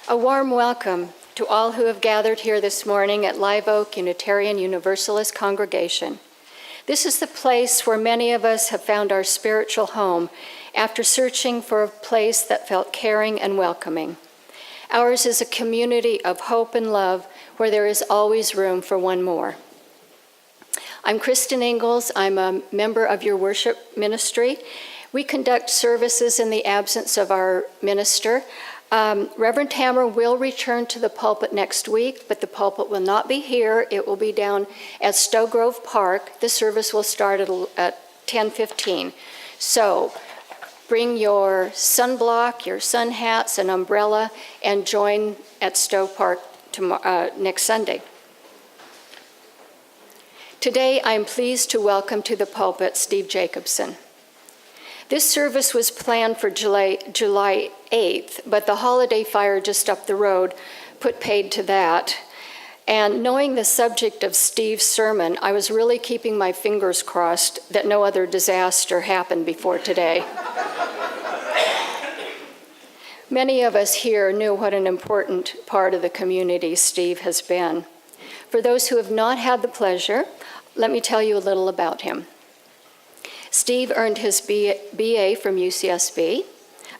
A warm welcome to all who have gathered here this morning at Live Oak Unitarian Universalist Congregation. This is the place where many of us have found our spiritual home after searching for a place that felt caring and welcoming. Ours is a community of hope and love where there is always room for one more. I'm Kristen Ingalls. I'm a member of your worship ministry. We conduct services in the absence of our minister. Reverend Hammer will return to the pulpit next week, but the pulpit will not be here. It will be down at Stowe Grove Park. The service will start at 10:15. So bring your sunblock, your sun hats, an umbrella, and join at Stowe Park next Sunday. Today, I'm pleased to welcome to the pulpit Steve Jacobson. This service was planned for July 8th, but the holiday fire just up the road put paid to that. And knowing the subject of Steve's sermon, I was really keeping my fingers crossed that no other disaster happened before today. Many of us here knew what an important part of the community Steve has been. For those who have not had the pleasure, let me tell you a little about him. Steve earned his BA from UCSB,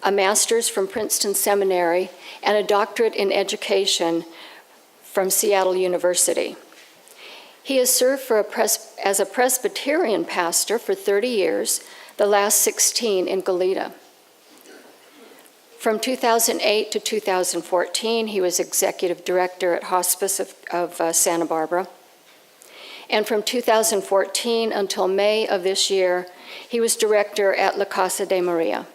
a master's from Princeton Seminary, and a doctorate in education from Seattle University. He has served as a Presbyterian pastor for 30 years, the last 16 in Goleta. From 2008 to 2014, he was executive director at Hospice of Santa Barbara. And from 2014 until May of this year, he was director at La Casa de Maria.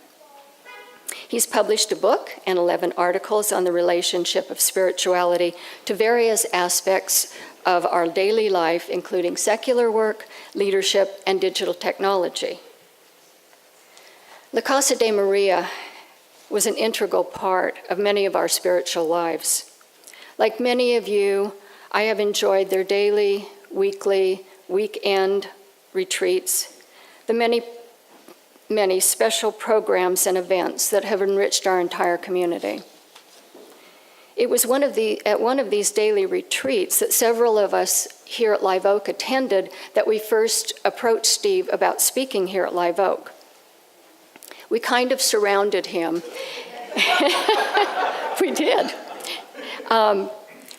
He's published a book and 11 articles on the relationship of spirituality to various aspects of our daily life, including secular work, leadership, and digital technology. La Casa de Maria was an integral part of many of our spiritual lives. Like many of you, I have enjoyed their daily, weekly, weekend retreats, the many special programs and events that have enriched our entire community. It was at one of these daily retreats that several of us here at Live Oak attended that we first approached Steve about speaking here at Live Oak. We kind of surrounded him. We did.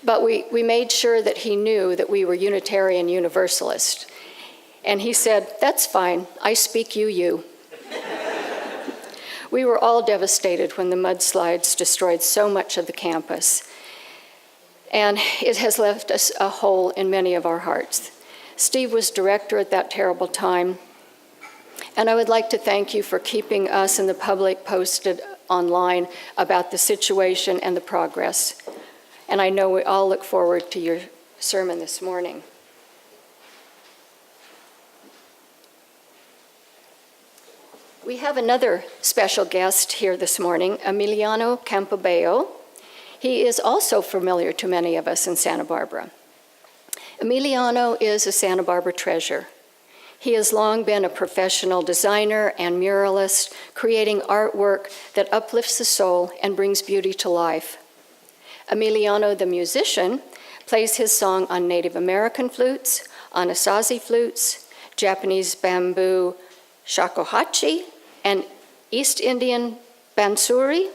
But we made sure that he knew that we were Unitarian Universalist. And he said, "That's fine, I speak you." We were all devastated when the mudslides destroyed so much of the campus. And it has left us a hole in many of our hearts. Steve was director at that terrible time. And I would like to thank you for keeping us and the public posted online about the situation and the progress. And I know we all look forward to your sermon this morning. We have another special guest here this morning, Emiliano Campobello. He is also familiar to many of us in Santa Barbara. Emiliano is a Santa Barbara treasure. He has long been a professional designer and muralist, creating artwork that uplifts the soul and brings beauty to life. Emiliano, the musician, plays his song on Native American flutes, Anasazi flutes, Japanese bamboo shakuhachi, and East Indian bansuri,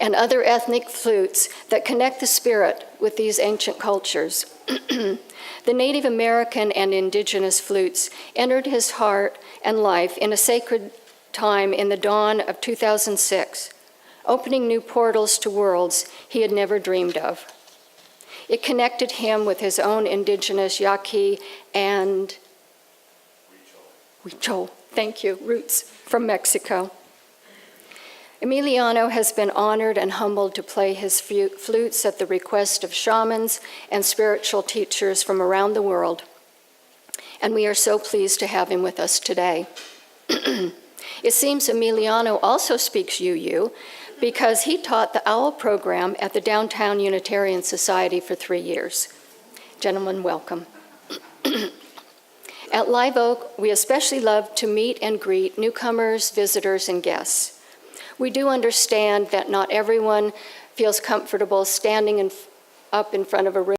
and other ethnic flutes that connect the spirit with these ancient cultures. The Native American and indigenous flutes entered his heart and life in a sacred time in the dawn of 2006, opening new portals to worlds he had never dreamed of. It connected him with his own indigenous Yaqui and Huichol, thank you, roots from Mexico. Emiliano has been honored and humbled to play his flutes at the request of shamans and spiritual teachers from around the world. And we are so pleased to have him with us today. It seems Emiliano also speaks UU because he taught the OWL program at the Downtown Unitarian Society for 3 years. Gentlemen, welcome. At Live Oak, we especially love to meet and greet newcomers, visitors, and guests. We do understand that not everyone feels comfortable standing up in front of a room